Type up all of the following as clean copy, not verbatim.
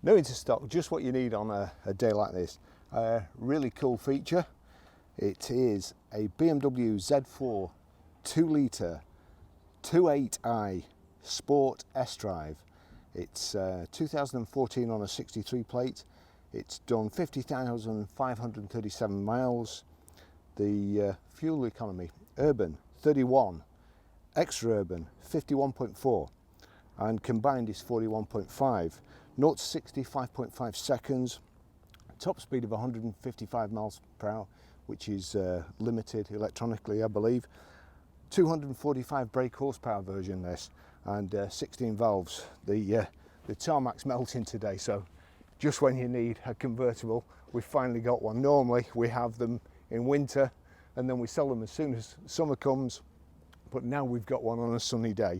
New into stock, just what you need on a day like this. Really cool feature. It is a BMW Z4 2-litre 2.8i Sport sDrive. It's 2014 on a 63 plate. It's done 50,537 miles. The fuel economy, urban 31, extra urban 51.4, and combined is 41.5. 0 to 60, 5.5 seconds. Top speed of 155 miles per hour, which is limited electronically, I believe. 245 brake horsepower version this, and 16 valves. The tarmac's melting today, so just when you need a convertible, we finally got one. Normally we have them in winter and then we sell them as soon as summer comes, but now we've got one on a sunny day.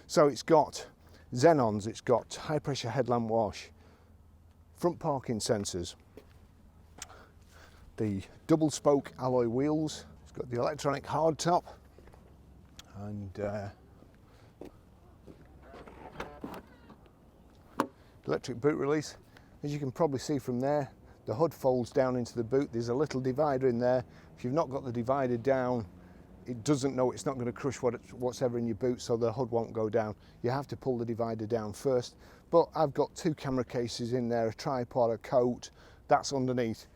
So it's got xenons, it's got high pressure headlamp wash, front parking sensors, the double spoke alloy wheels, it's got the electronic hardtop, and electric boot release. As you can probably see from there, the hood folds down into the boot. There's a little divider in there. If you've not got the divider down, it doesn't know, it's not going to crush what's ever in your boot, so the hood won't go down. You have to pull the divider down first. But I've got 2 camera cases in there, a tripod, a coat, that's underneath.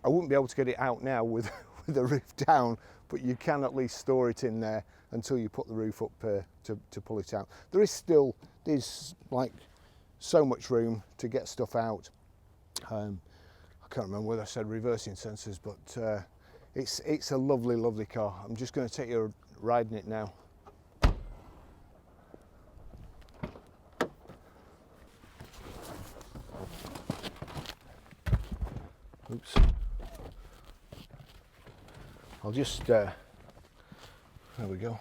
I wouldn't be able to get it out now with the roof down, but you can at least store it in there until you put the roof up to pull it out. There's like so much room to get stuff out. I can't remember whether I said reversing sensors, but it's a lovely, lovely car. I'm just going to take you riding it now. Oops. I'll just, there we go.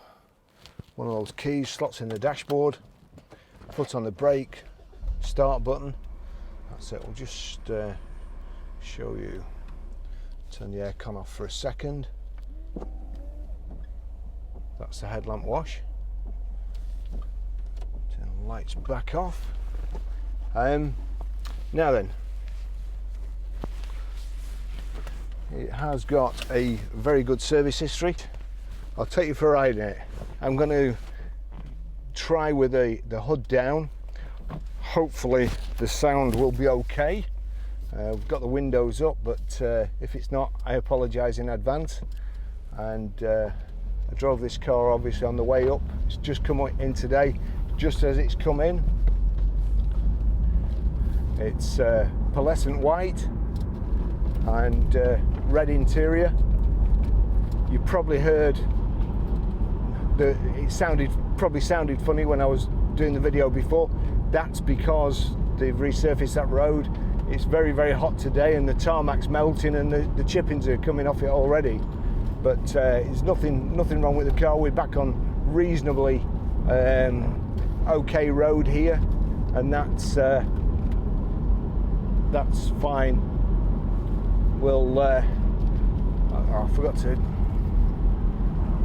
One of those keys slots in the dashboard, foot on the brake, start button. That's it. We'll just show you. Turn the aircon off for a second. That's the headlamp wash. Turn the lights back off. Now then, it has got a very good service history. I'll take you for a ride in it. I'm going to try with the hood down. Hopefully the sound will be okay. We've got the windows up, but if it's not, I apologise in advance. And I drove this car obviously on the way up. It's just come in today, just as it's come in. It's pearlescent white and red interior. You probably heard that it probably sounded funny when I was doing the video before. That's because they've resurfaced that road. It's very, very hot today and the tarmac's melting and the chippings are coming off it already. But there's nothing wrong with the car. We're back on reasonably okay road here, and that's fine. We'll I forgot to,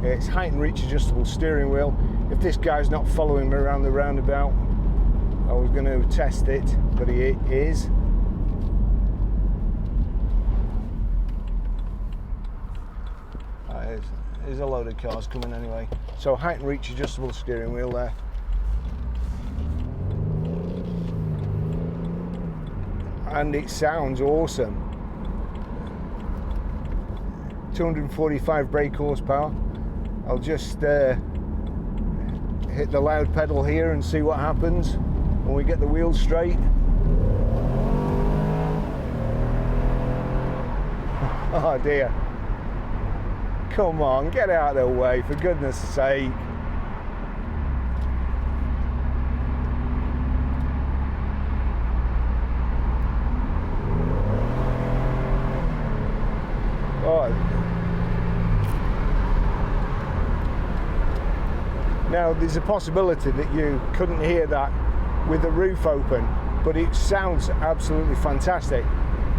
it's height and reach adjustable steering wheel. If this guy's not following me around the roundabout, I was going to test it, but he is. There's a load of cars coming anyway. So height and reach adjustable steering wheel there. And it sounds awesome. 245 brake horsepower. I'll just hit the loud pedal here and see what happens when we get the wheels straight. Oh dear. Come on, get out of the way, for goodness sake. Oh. Now, there's a possibility that you couldn't hear that with the roof open, but it sounds absolutely fantastic.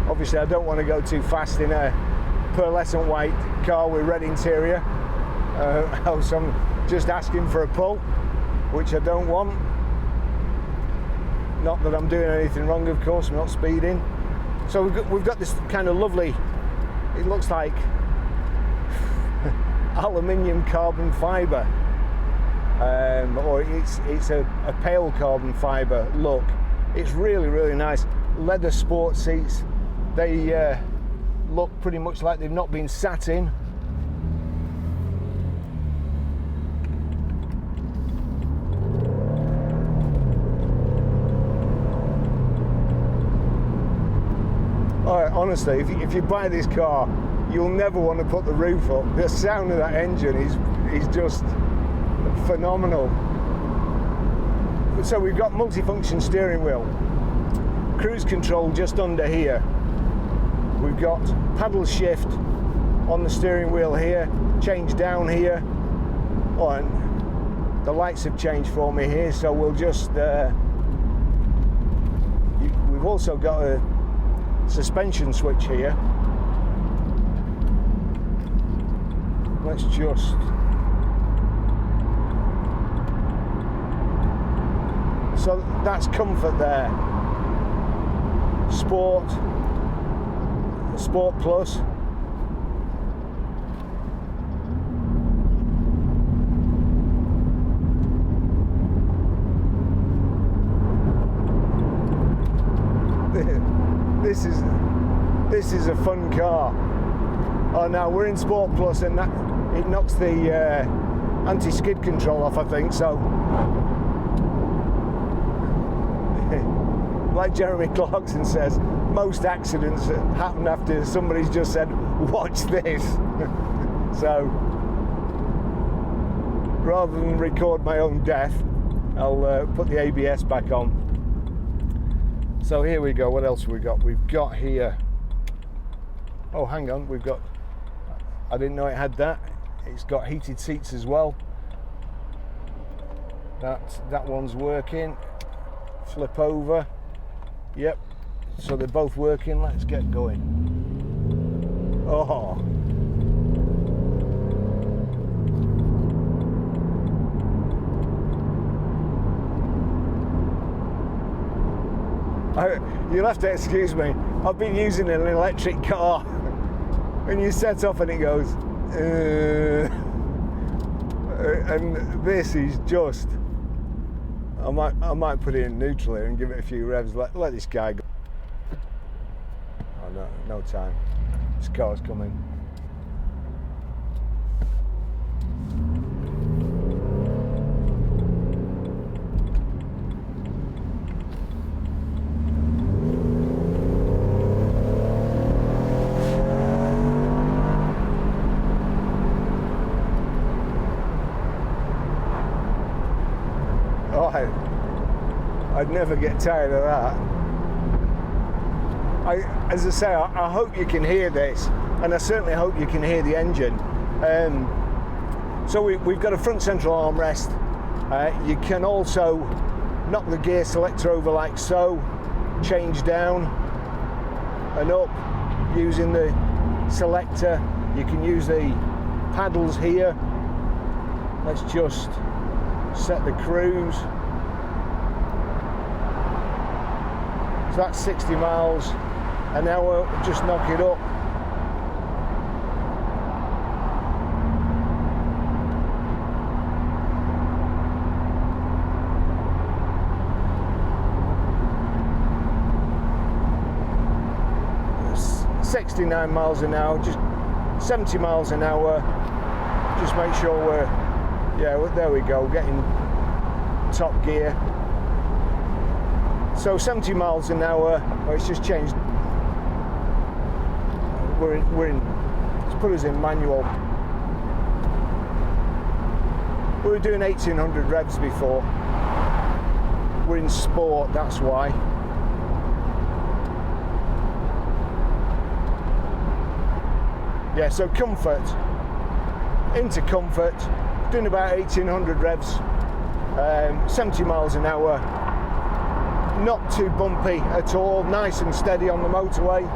Obviously, I don't want to go too fast in a pearlescent white car with red interior, so I'm just asking for a pull, which I don't want. Not that I'm doing anything wrong, of course, I'm not speeding. So we've got this kind of lovely, it looks like aluminium carbon fibre, or it's a pale carbon fibre look. It's really, really nice. Leather sport seats. They look pretty much like they've not been sat in. Honestly, if you buy this car, you'll never want to put the roof up. The sound of that engine is just phenomenal. So we've got multifunction steering wheel, cruise control just under here. We've got paddle shift on the steering wheel here, change down here. Oh, and the lights have changed for me here, so we'll just we've also got a suspension switch here. Let's just so that's comfort there. Sport plus. This is a fun car. Oh, now we're in Sport Plus, and that it knocks the anti-skid control off, I think. So, like Jeremy Clarkson says, most accidents happen after somebody's just said, "Watch this." So, rather than record my own death, I'll put the ABS back on. So here we go. What else have we got? We've got here. Oh, hang on. We've got. I didn't know it had that. It's got heated seats as well. That one's working. Flip over. Yep. So they're both working. Let's get going. Oh. You'll have to excuse me. I've been using an electric car. When you set off and it goes, and this is just. I might put it in neutral here and give it a few revs. Let this guy go. Oh no time. This car's coming. I'd never get tired of that. As I say, I hope you can hear this, and I certainly hope you can hear the engine. So we've got a front central armrest. You can also knock the gear selector over like so, change down and up using the selector. You can use the paddles here. Let's just set the cruise. So that's 60 miles an hour, just knock it up. It's 69 miles an hour, just 70 miles an hour. Just make sure there we go, getting top gear. So 70 miles an hour, it's just changed. We're in, let's put us in manual. We were doing 1800 revs before. We're in sport, that's why. Yeah, so comfort, into comfort, doing about 1800 revs, 70 miles an hour. Not too bumpy at all, nice and steady on the motorway.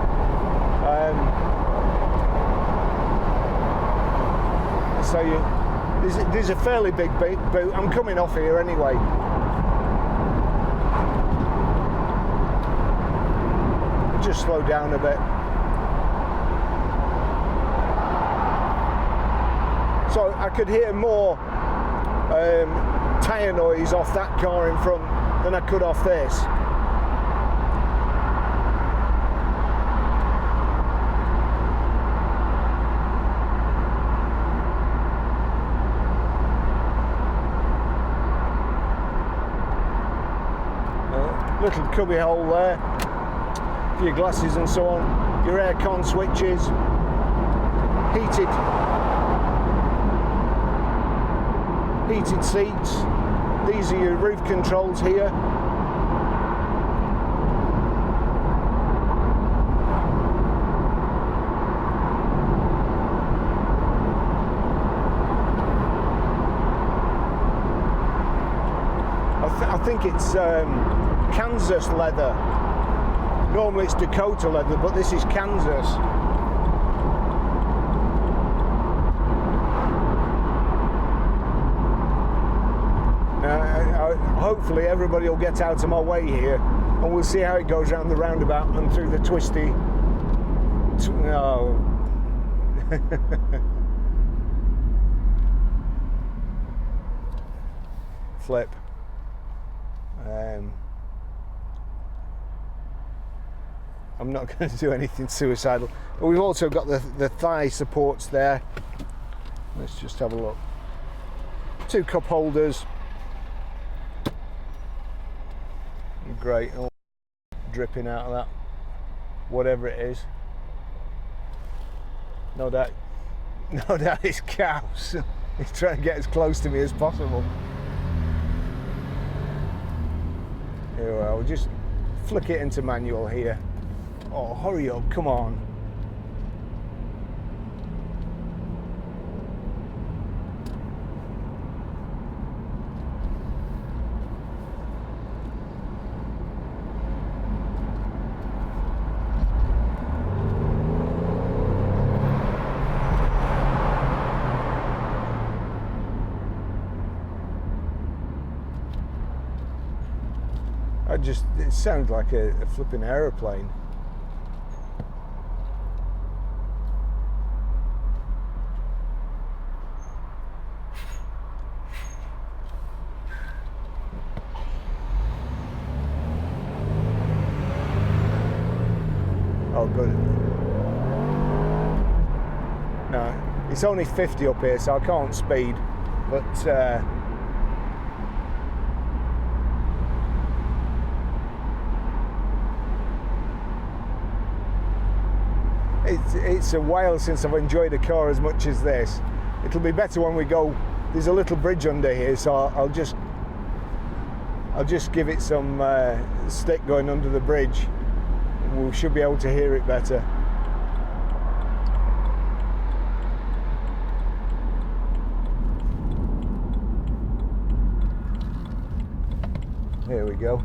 So there's a fairly big boot. I'm coming off here anyway. just slow down a bit. So I could hear more tyre noise off that car in front than I could off this. Little cubby hole there for your glasses and so on, your aircon switches, heated seats. These are your roof controls here. I think it's Kansas leather. Normally it's Dakota leather, but this is Kansas. Hopefully everybody will get out of my way here, and we'll see how it goes around the roundabout and through the twisty. Flip. I'm not going to do anything suicidal, but we've also got the thigh supports there. Let's just have a look. 2 cup holders. Great, all dripping out of that, whatever it is. No doubt it's cows. He's trying to get as close to me as possible. Here we are, we'll just flick it into manual here. Oh, hurry up, come on. It sounds like a flipping aeroplane. Oh, good. No, it's only 50 up here, so I can't speed, but it's a while since I've enjoyed a car as much as this. It'll be better when we go. There's a little bridge under here, so I'll just give it some stick going under the bridge. We should be able to hear it better. Here we go.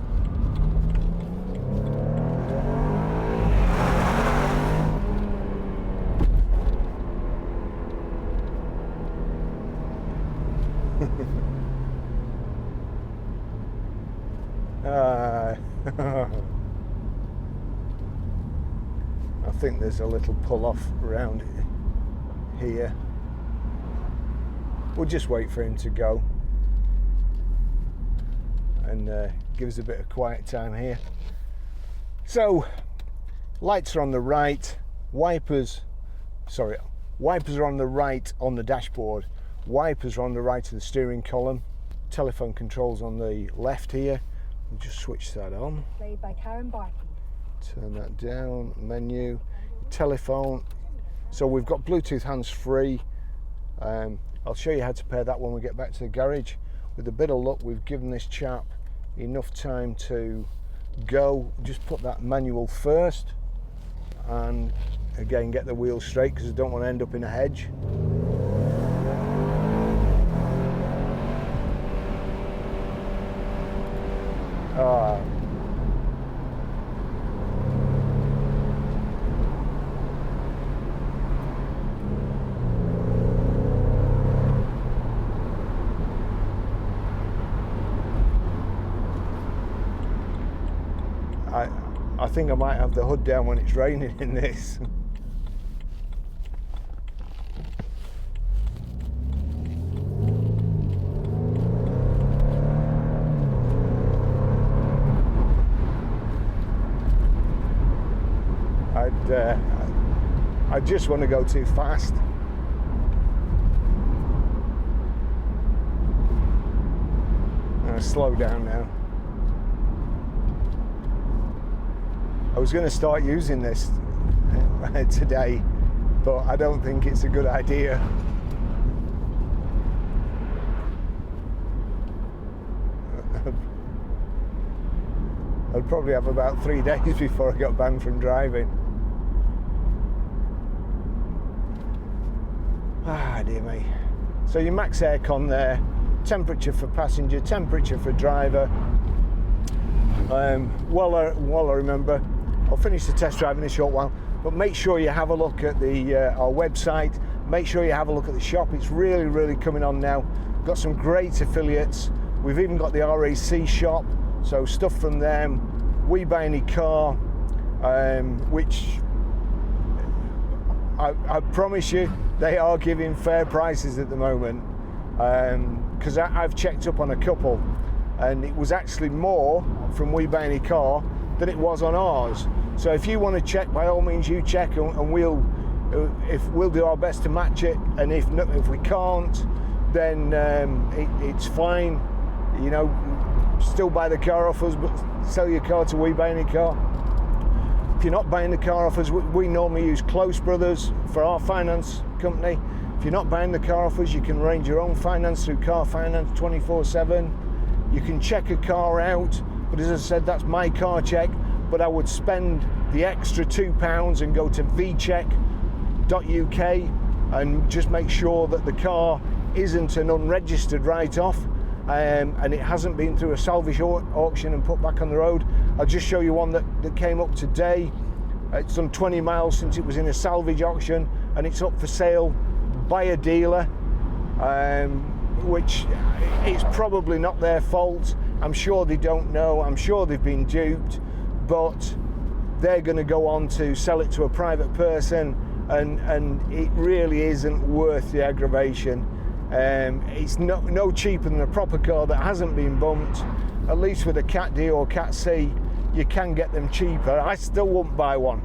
I think there's a little pull off around here. We'll just wait for him to go and give us a bit of quiet time here. So, lights are on the right, wipers are on the right on the dashboard, wipers are on the right of the steering column, telephone controls on the left here. We'll just switch that on. Played by Karen Barkey. Turn that down, menu, telephone. So we've got Bluetooth hands-free. I'll show you how to pair that when we get back to the garage. With a bit of luck, we've given this chap enough time to go. Just put that manual first, and again get the wheels straight because I don't want to end up in a hedge. I think I might have the hood down when it's raining in this. I just want to go too fast. I'm going to slow down now. I was going to start using this today, but I don't think it's a good idea. I'd probably have about 3 days before I got banned from driving. Ah, dear me. So your max aircon there, temperature for passenger, temperature for driver. While I remember, I'll finish the test drive in a short while, but make sure you have a look at the our website. Make sure you have a look at the shop. It's really, really coming on now. Got some great affiliates. We've even got the RAC shop, so stuff from them. We Buy Any Car, which I promise you, they are giving fair prices at the moment, because I've checked up on a couple, and it was actually more from We Buy Any Car than it was on ours. So if you want to check, by all means you check, and we'll do our best to match it, and if we can't, then it's fine. You know, still buy the car off us, but sell your car to We Buy Any Car. If you're not buying the car off us, we normally use Close Brothers for our finance company. If you're not buying the car off us, you can arrange your own finance through Car Finance 24/7. You can check a car out, but as I said, that's My Car Check, but I would spend the extra £2 and go to vcheck.uk and just make sure that the car isn't an unregistered write-off, and it hasn't been through a salvage auction and put back on the road. I'll just show you one that came up today. It's done 20 miles since it was in a salvage auction, and it's up for sale by a dealer, which it's probably not their fault. I'm sure they don't know. I'm sure they've been duped, but they're going to go on to sell it to a private person, and it really isn't worth the aggravation. It's no cheaper than a proper car that hasn't been bumped. At least with a Cat D or Cat C, you can get them cheaper. I still won't buy one.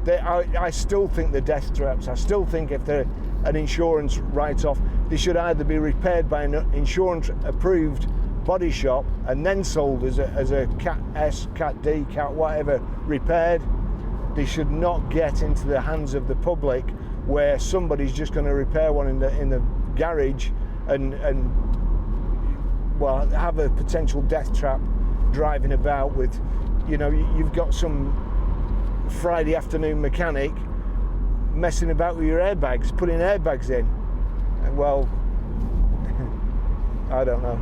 I still think they're death traps. I still think if they're an insurance write-off, they should either be repaired by an insurance-approved body shop and then sold as a Cat S, Cat D, Cat whatever repaired. They should not get into the hands of the public where somebody's just going to repair one in the garage and well, have a potential death trap driving about with, you know, you've got some Friday afternoon mechanic messing about with your airbags, putting airbags in. Well, I don't know.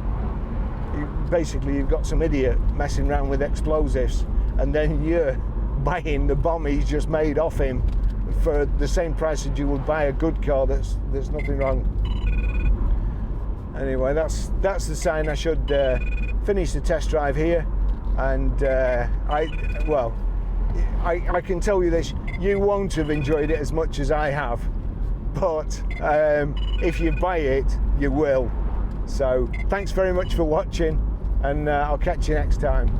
Basically, you've got some idiot messing around with explosives, and then you're buying the bomb he's just made off him for the same price that you would buy a good car that's nothing wrong. Anyway, that's the sign I should finish the test drive here, and I can tell you this, you won't have enjoyed it as much as I have, but if you buy it, you will. So thanks very much for watching, and I'll catch you next time.